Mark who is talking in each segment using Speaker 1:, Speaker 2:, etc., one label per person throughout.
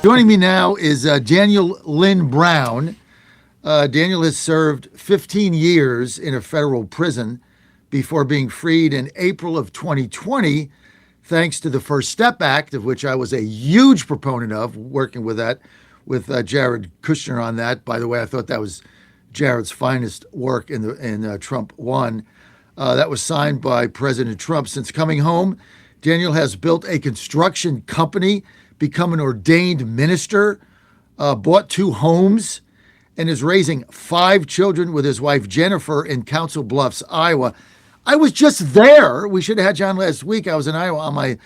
Speaker 1: Joining me now is Daniel Lynn Brown. Daniel has served 15 years in a federal prison before being freed in April of 2020, thanks to the First Step Act, of which I was a huge proponent of, working with that, with Jared Kushner on that. By the way, I thought that was Jared's finest work in Trump 1. That was signed by President Trump. Since coming home, Daniel has built a construction company, become an ordained minister, bought 2 homes, and is raising 5 children with his wife Jennifer in Council Bluffs, Iowa. I was just there. We should have had John last week. I was in Iowa on my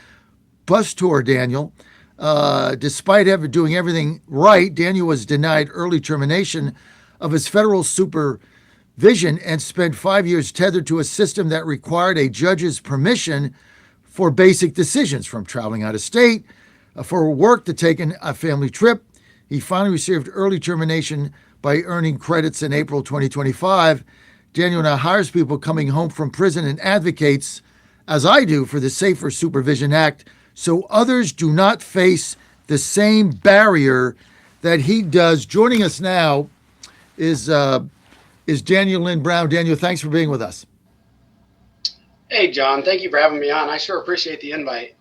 Speaker 1: bus tour, Daniel. Despite doing everything right, Daniel was denied early termination of his federal supervision and spent 5 years tethered to a system that required a judge's permission for basic decisions, from traveling out of state, for work, to taking a family trip. He finally received early termination by earning credits in April 2025. Daniel now hires people coming home from prison and advocates, as I do, for the Safer Supervision Act so others do not face the same barrier that he does. Joining us now is Daniel Lynn Brown. Daniel, thanks for being with us.
Speaker 2: Hey, John, thank you for having me on. I sure appreciate the invite.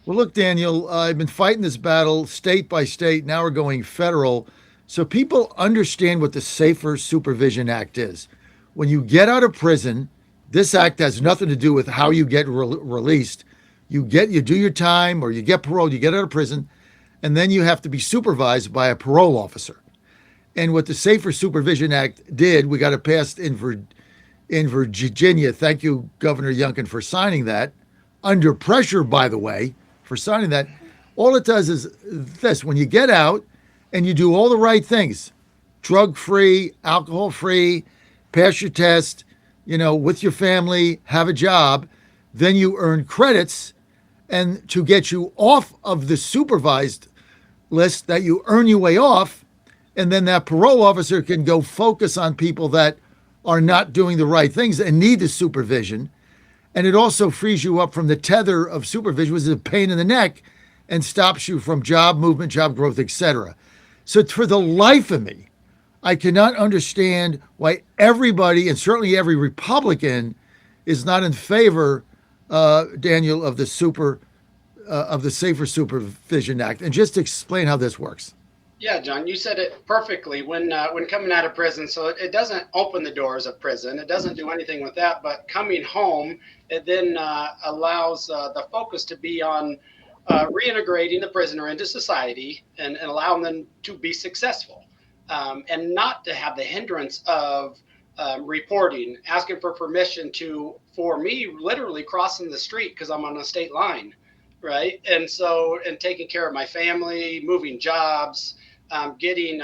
Speaker 1: Well, look, Daniel, I've been fighting this battle state by state. Now we're going federal. So people understand what the Safer Supervision Act is. When you get out of prison, this act has nothing to do with how you get released. You do your time, or you get paroled, you get out of prison, and then you have to be supervised by a parole officer. And what the Safer Supervision Act did, we got it passed in Virginia. Thank you, Governor Youngkin, for signing that. Under pressure, by the way, for signing that. All it does is this: when you get out and you do all the right things, drug-free, alcohol-free, pass your test, with your family, have a job, then you earn credits, and to get you off of the supervised list, that you earn your way off, and then that parole officer can go focus on people that are not doing the right things and need the supervision. And it also frees you up from the tether of supervision, which is a pain in the neck, and stops you from job movement, job growth, etc. So for the life of me, I cannot understand why everybody, and certainly every Republican, is not in favor, Daniel, of the Safer Supervision Act. And just explain how this works.
Speaker 2: Yeah, John, you said it perfectly. When coming out of prison, so it doesn't open the doors of prison. It doesn't do anything with that. But coming home, it then allows the focus to be on reintegrating the prisoner into society and allowing them to be successful, and not to have the hindrance of reporting, asking for permission for me, literally crossing the street because I'm on a state line, right? And taking care of my family, moving jobs, getting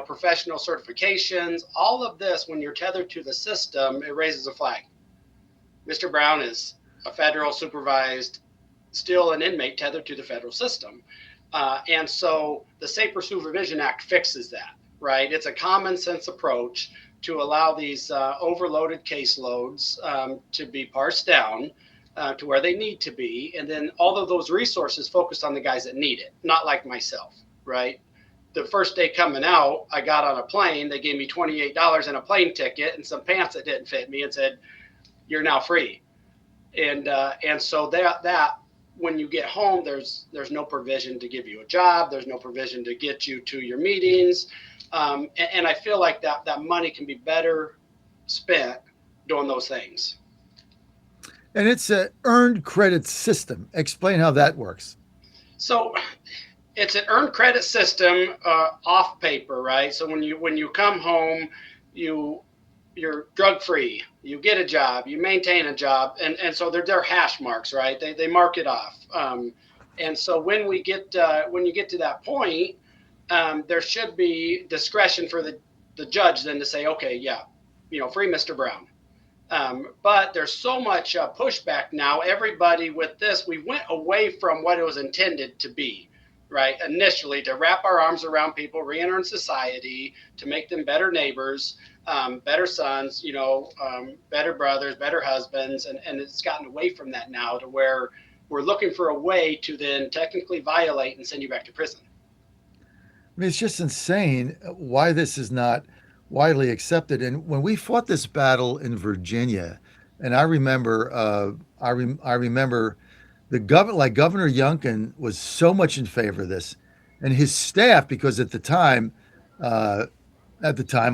Speaker 2: professional certifications. All of this, when you're tethered to the system, it raises a flag. Mr. Brown is a federal supervised, still an inmate tethered to the federal system. And so the Safer Supervision Act fixes that, right? It's a common sense approach to allow these overloaded caseloads to be parsed down to where they need to be. And then all of those resources focused on the guys that need it, not like myself, right? The first day coming out, I got on a plane. They gave me $28 and a plane ticket and some pants that didn't fit me and said, "You're now free." And so that when you get home, there's no provision to give you a job. There's no provision to get you to your meetings. And I feel like that money can be better spent doing those things.
Speaker 1: And it's an earned credit system. Explain how that works.
Speaker 2: So it's an earned credit system off paper, right? So when you come home, you're drug free, you get a job, you maintain a job, and so they're hash marks, right? They mark it off. And so when you get to that point, there should be discretion for the judge then to say, okay, yeah, free Mr. Brown. But there's so much pushback now. Everybody with this, we went away from what it was intended to be, right? Initially, to wrap our arms around people, reenter in society, to make them better neighbors, better sons, better brothers, better husbands. And it's gotten away from that now to where we're looking for a way to then technically violate and send you back to prison.
Speaker 1: I mean, it's just insane why this is not widely accepted. And when we fought this battle in Virginia, and I remember the governor, like Governor Youngkin, was so much in favor of this, and his staff, because uh, at the time,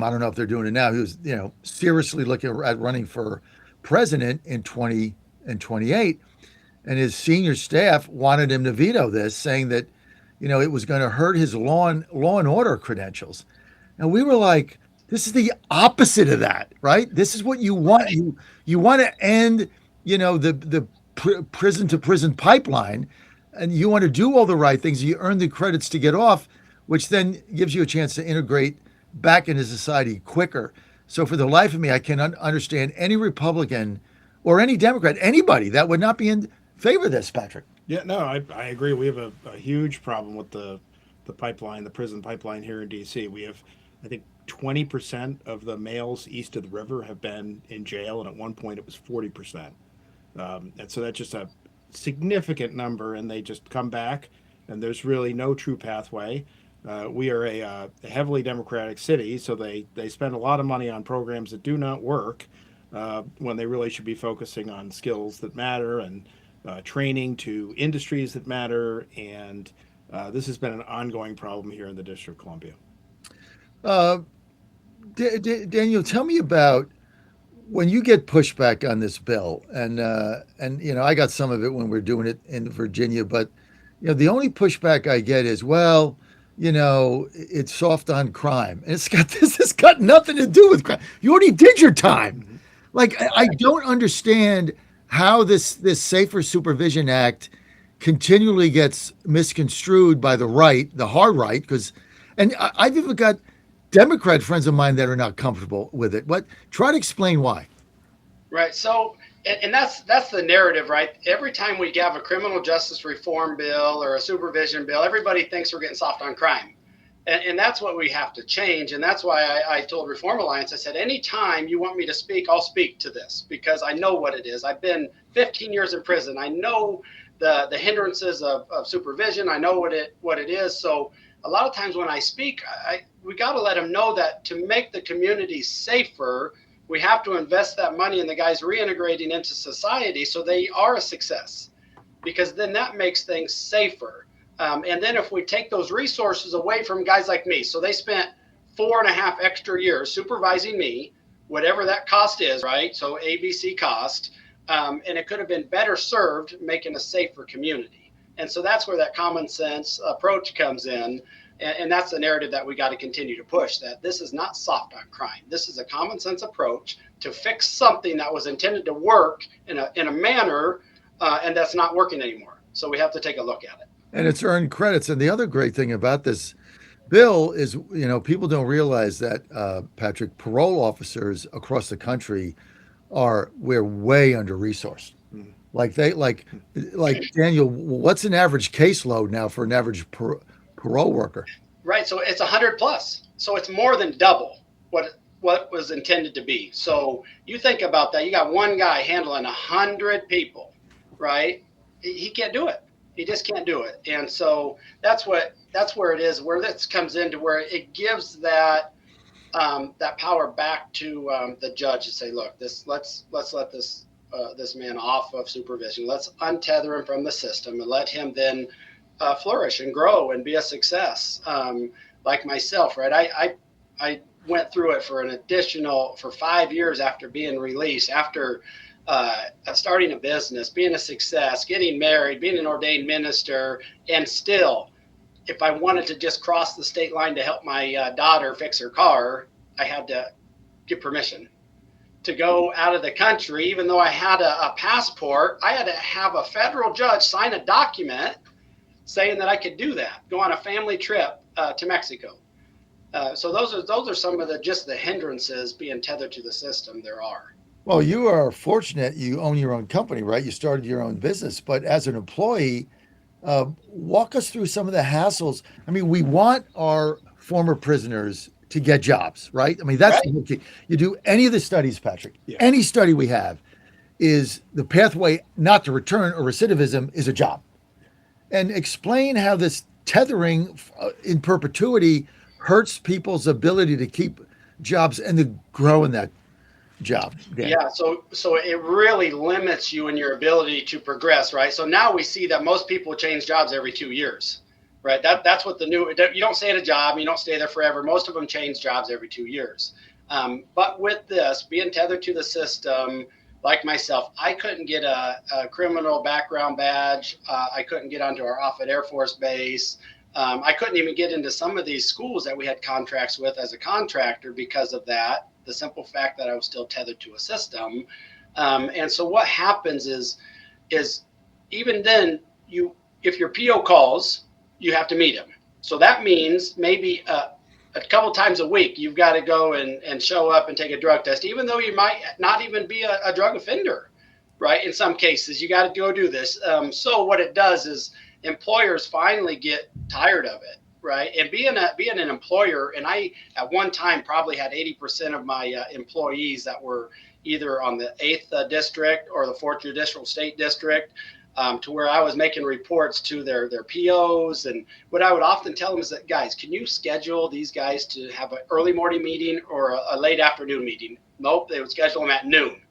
Speaker 1: I don't know if they're doing it now. He was, seriously looking at running for president in 2028, and his senior staff wanted him to veto this, saying that, it was going to hurt his law and order credentials. And we were like, this is the opposite of that, right? This is what you want.
Speaker 2: Right.
Speaker 1: You want to end, the prison to prison pipeline, and you want to do all the right things. You earn the credits to get off, which then gives you a chance to integrate back into society quicker. So for the life of me, I can understand any Republican or any Democrat, anybody that would not be in favor of this, Patrick.
Speaker 3: Yeah, no, I agree. We have a huge problem with the pipeline, the prison pipeline here in D.C. We have, I think, 20% of the males east of the river have been in jail, and at one point it was 40%. And so that's just a significant number, and they just come back, and there's really no true pathway. We are a heavily Democratic city, so they spend a lot of money on programs that do not work when they really should be focusing on skills that matter and training to industries that matter. And this has been an ongoing problem here in the District of Columbia.
Speaker 1: Uh, Daniel, tell me about when you get pushback on this bill, and I got some of it when we're doing it in Virginia, but the only pushback I get is, well, it's soft on crime, and this has got nothing to do with crime. You already did your time.
Speaker 3: Mm-hmm.
Speaker 1: Like I don't understand how this Safer Supervision Act continually gets misconstrued by the right, the hard right, and I've even got Democrat friends of mine that are not comfortable with it. But try to explain why.
Speaker 2: Right. So, and that's the narrative, right? Every time we have a criminal justice reform bill or a supervision bill, everybody thinks we're getting soft on crime. And that's what we have to change. And that's why I told Reform Alliance, I said, anytime you want me to speak, I'll speak to this because I know what it is. I've been 15 years in prison. I know the hindrances of supervision. I know what it is. So a lot of times when I speak, we got to let them know that to make the community safer, we have to invest that money in the guys reintegrating into society so they are a success, because then that makes things safer. And then if we take those resources away from guys like me, so they spent 4.5 extra years supervising me, whatever that cost is, right? So ABC cost, and it could have been better served making a safer community. And so that's where that common sense approach comes in. And that's the narrative that we got to continue to push, that this is not soft on crime. This is a common sense approach to fix something that was intended to work in a manner, and that's not working anymore. So we have to take a look at it.
Speaker 1: And it's earned credits. And the other great thing about this bill is, people don't realize that, Patrick, parole officers across the country we're way under resourced.
Speaker 3: Mm.
Speaker 1: Like Daniel, what's an average caseload now for an average parole worker?
Speaker 2: Right. So it's 100 plus. So it's more than double what was intended to be. So you think about that. You got one guy handling 100 people, right? He can't do it. He just can't do it. And so that's where it is, where this comes into where it gives that power back to the judge to say, look, let's let this man off of supervision. Let's untether him from the system and let him then flourish and grow and be a success. Like myself, right? I went through it for 5 years after being released, after starting a business, being a success, getting married, being an ordained minister, and still, if I wanted to just cross the state line to help my daughter fix her car, I had to get permission to go out of the country. Even though I had a passport, I had to have a federal judge sign a document saying that I could do that, go on a family trip to Mexico. So those are some of the hindrances being tethered to the system there are.
Speaker 1: Well, you are fortunate you own your own company, right? You started your own business, but as an employee, walk us through some of the hassles. I mean, we want our former prisoners to get jobs, right? I mean, that's
Speaker 2: Right.
Speaker 1: the key. You do any of the studies, Patrick,
Speaker 3: Yeah.
Speaker 1: any study we have is the pathway not to return or recidivism is a job. And explain how this tethering in perpetuity hurts people's ability to keep jobs and to grow in that job. Dan.
Speaker 2: Yeah, so it really limits you in your ability to progress, right? So now we see that most people change jobs every 2 years, right? That's what the new. You don't stay at a job, you don't stay there forever. Most of them change jobs every 2 years. But with this being tethered to the system, like myself, I couldn't get a criminal background badge. I couldn't get onto our Offutt Air Force Base. I couldn't even get into some of these schools that we had contracts with as a contractor because of that. The simple fact that I was still tethered to a system. And so what happens is even then if your PO calls, you have to meet him. So that means maybe a couple times a week, you've got to go and show up and take a drug test, even though you might not even be a drug offender, right? In some cases, you got to go do this. So what it does is employers finally get tired of it, right? And being an employer, and I at one time probably had 80% of my employees that were either on the 8th district or the 4th Judicial State District, to where I was making reports to their POs. And what I would often tell them is that, guys, can you schedule these guys to have an early morning meeting or a late afternoon meeting? Nope, they would schedule them at noon,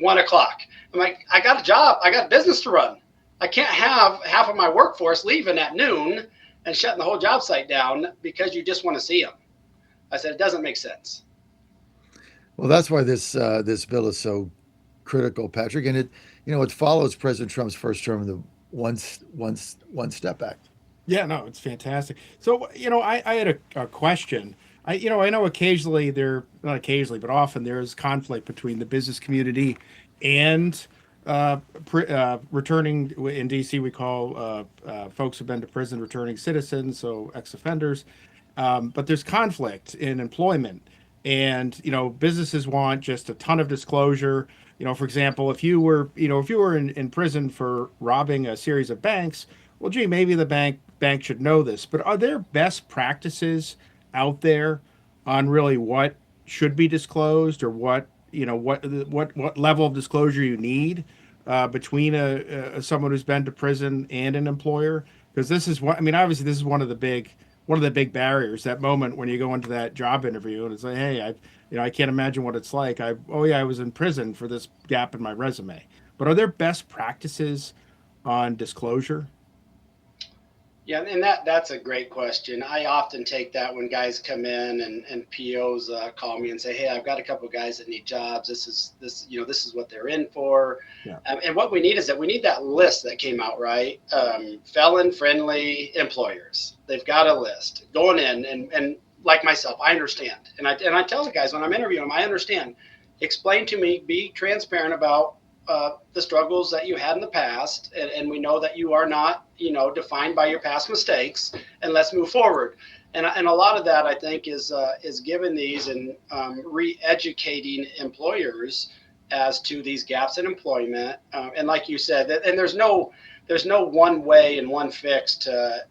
Speaker 2: 1 o'clock. I'm like, I got a job, I got business to run. I can't have half of my workforce leaving at noon and shutting the whole job site down because you just want to see them. I said, it doesn't make sense.
Speaker 1: Well, that's why this bill is so critical, Patrick, and it follows President Trump's first term of the One Step Act.
Speaker 3: Yeah, no, it's fantastic. So, I had a question. I know occasionally not occasionally, but often there's conflict between the business community and returning. In DC, we call folks who've been to prison returning citizens, so ex-offenders. But there's conflict in employment, and businesses want just a ton of disclosure. For example, if you were in prison for robbing a series of banks, well, gee, maybe the bank should know this. But are there best practices out there on really what should be disclosed, or what level of disclosure you need between someone who's been to prison and an employer? Because this is obviously this is one of the big barriers. That moment when you go into that job interview and it's like, hey, I can't imagine what it's like. I was in prison for this gap in my resume. But are there best practices on disclosure?
Speaker 2: Yeah, and that's a great question. I often take that when guys come in and POs call me and say, "Hey, I've got a couple of guys that need jobs. This is what they're in for."
Speaker 3: Yeah.
Speaker 2: And what we need is that list that came out, right? Felon-friendly employers. They've got a list going in, and like myself, I understand, and I tell the guys when I'm interviewing them, I understand. Explain to me, be transparent about the struggles that you had in the past, and we know that you are not, defined by your past mistakes, and let's move forward. And a lot of that, I think, is given these and re-educating employers as to these gaps in employment. And like you said, and there's no one way and one fix to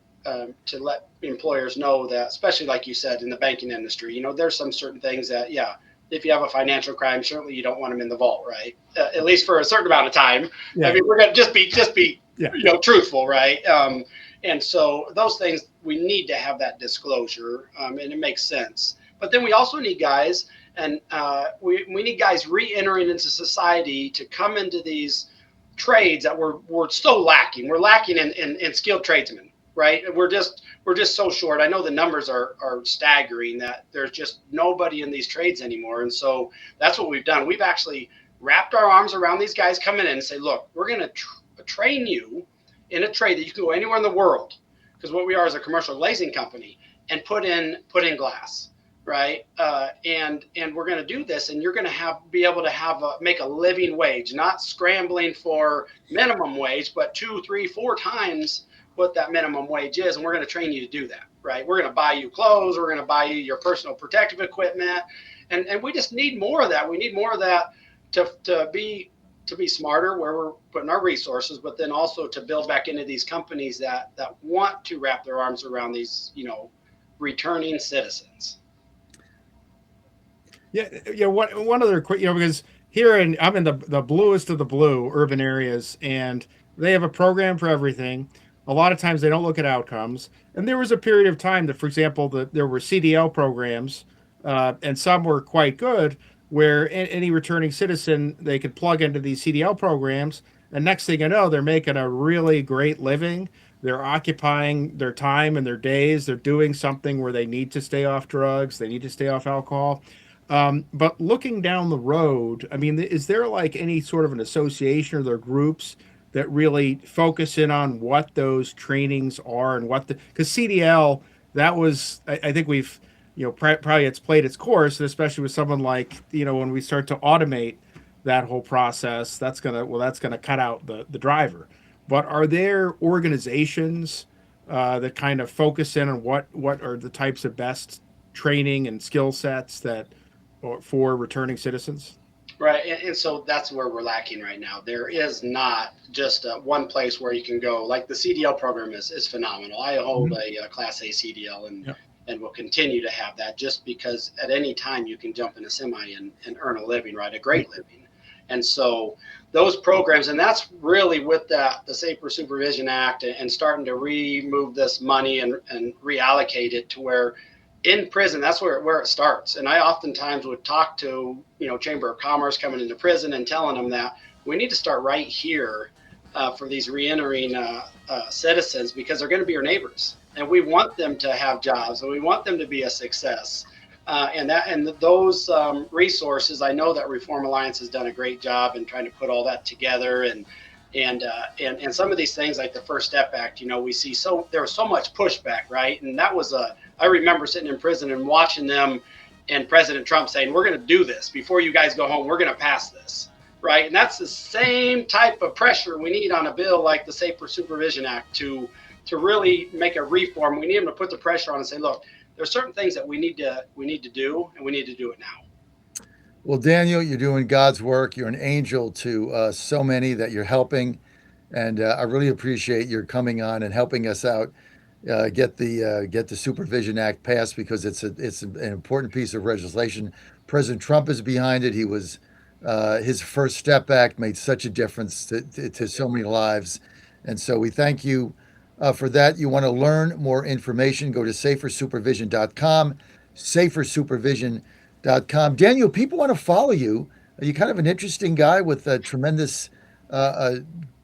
Speaker 2: let employers know that, especially like you said, in the banking industry, there's some certain things that, yeah, if you have a financial crime, certainly you don't want them in the vault, right? At least for a certain amount of time.
Speaker 3: Yeah.
Speaker 2: I mean, we're gonna just be
Speaker 3: yeah.
Speaker 2: Truthful, right? And so those things, we need to have that disclosure, and it makes sense. But then we also need guys, and we need guys re-entering into society to come into these trades that we're so lacking. We're lacking in skilled tradesmen, right? We're just so short. I know the numbers are staggering, that there's just nobody in these trades anymore. And so that's what we've done. We've actually wrapped our arms around these guys coming in and say, look, we're going to train you in a trade that you can go anywhere in the world, because what we are is a commercial glazing company, and put in glass, right? And we're going to do this, and you're going to be able to make a living wage, not scrambling for minimum wage, but 2, 3, 4 times what that minimum wage is, and we're going to train you to do that, right? We're going to buy you clothes, we're going to buy you your personal protective equipment, and we just need more of that. We need more of that to be smarter where we're putting our resources, but then also to build back into these companies that want to wrap their arms around these, returning citizens.
Speaker 3: Yeah. One other quick, because I'm in the bluest of the blue urban areas, and they have a program for everything. a lot of times they don't look at outcomes. And there was a period of time that, for example, there were CDL programs, and some were quite good, where any returning citizen, they could plug into these CDL programs, and next thing you know, they're making a really great living. They're occupying their time and their days. They're doing something where they need to stay off drugs. They need to stay off alcohol. But looking down the road, I mean, is there like any sort of an association or their groups that really focus in on what those trainings are and what because CDL, that was, I think we've, probably it's played its course, and especially with someone like, when we start to automate that whole process, that's gonna cut out the driver. But are there organizations that kind of focus in on what are the types of best training and skill sets that for returning citizens?
Speaker 2: Right, and so that's where we're lacking right now. There is not just one place where you can go. Like the CDL program is phenomenal. I hold a Class A CDL, and will continue to have that, just because at any time you can jump in a semi and earn a living, right? A great living. And so those programs, and that's really with the Safer Supervision Act, and starting to remove this money and reallocate it to where in prison, that's where it starts. And I oftentimes would talk to, Chamber of Commerce coming into prison and telling them that we need to start right here for these reentering citizens, because they're going to be your neighbors, and we want them to have jobs, and we want them to be a success. And those resources, I know that Reform Alliance has done a great job in trying to put all that together, and some of these things like the First Step Act, we see there was so much pushback, right? And that was I remember sitting in prison and watching them and President Trump saying, we're going to do this before you guys go home. We're going to pass this, right? And that's the same type of pressure we need on a bill like the Safer Supervision Act to really make a reform. We need them to put the pressure on and say, look, there's certain things that we need to do, and we need to do it now.
Speaker 1: Well, Daniel, you're doing God's work. You're an angel to so many that you're helping, and I really appreciate your coming on and helping us out get the Supervision Act passed, because it's an important piece of legislation. President Trump is behind it. He was his First Step Act made such a difference to so many lives, and so we thank you for that. You want to learn more information, go to safersupervision.com, safersupervision.com. Daniel, people want to follow you. You're kind of an interesting guy with tremendous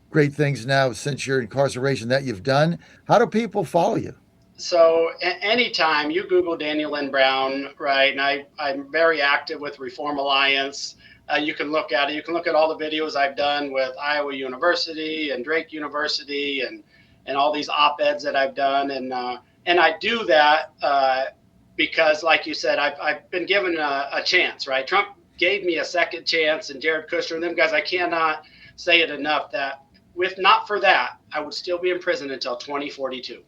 Speaker 1: great things now since your incarceration that you've done. How do people follow you?
Speaker 2: So anytime you Google Daniel Lynn Brown, right, and I'm very active with Reform Alliance. You can look at it. You can look at all the videos I've done with Iowa University and Drake University and all these op-eds that I've done. And I do that because, like you said, I've been given a chance, right? Trump gave me a second chance, and Jared Kushner and them guys, I cannot say it enough that if not for that, I would still be in prison until 2042.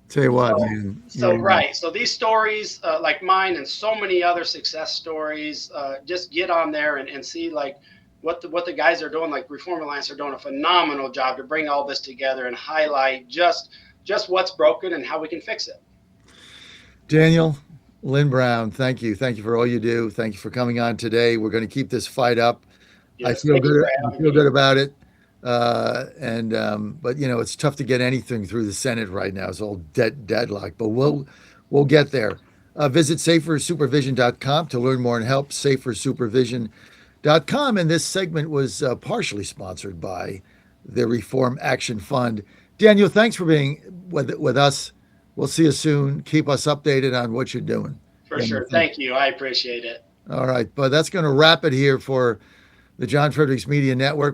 Speaker 1: Tell you what, man.
Speaker 2: Right. So these stories like mine and so many other success stories, just get on there and see like what the guys are doing. Like Reform Alliance are doing a phenomenal job to bring all this together and highlight just what's broken and how we can fix it.
Speaker 1: Daniel Lynn Brown, thank you. Thank you for all you do. Thank you for coming on today. We're going to keep this fight up.
Speaker 2: Yes,
Speaker 1: I feel good about it. But it's tough to get anything through the Senate right now. It's all deadlocked, but we'll get there. Visit safersupervision.com to learn more and help. Safersupervision.com. And this segment was partially sponsored by the Reform Action Fund. Daniel, thanks for being with us. We'll see you soon. Keep us updated on what you're doing.
Speaker 2: For sure. Thank you. I appreciate it.
Speaker 1: All right. But that's going to wrap it here for the John Fredericks Media Network.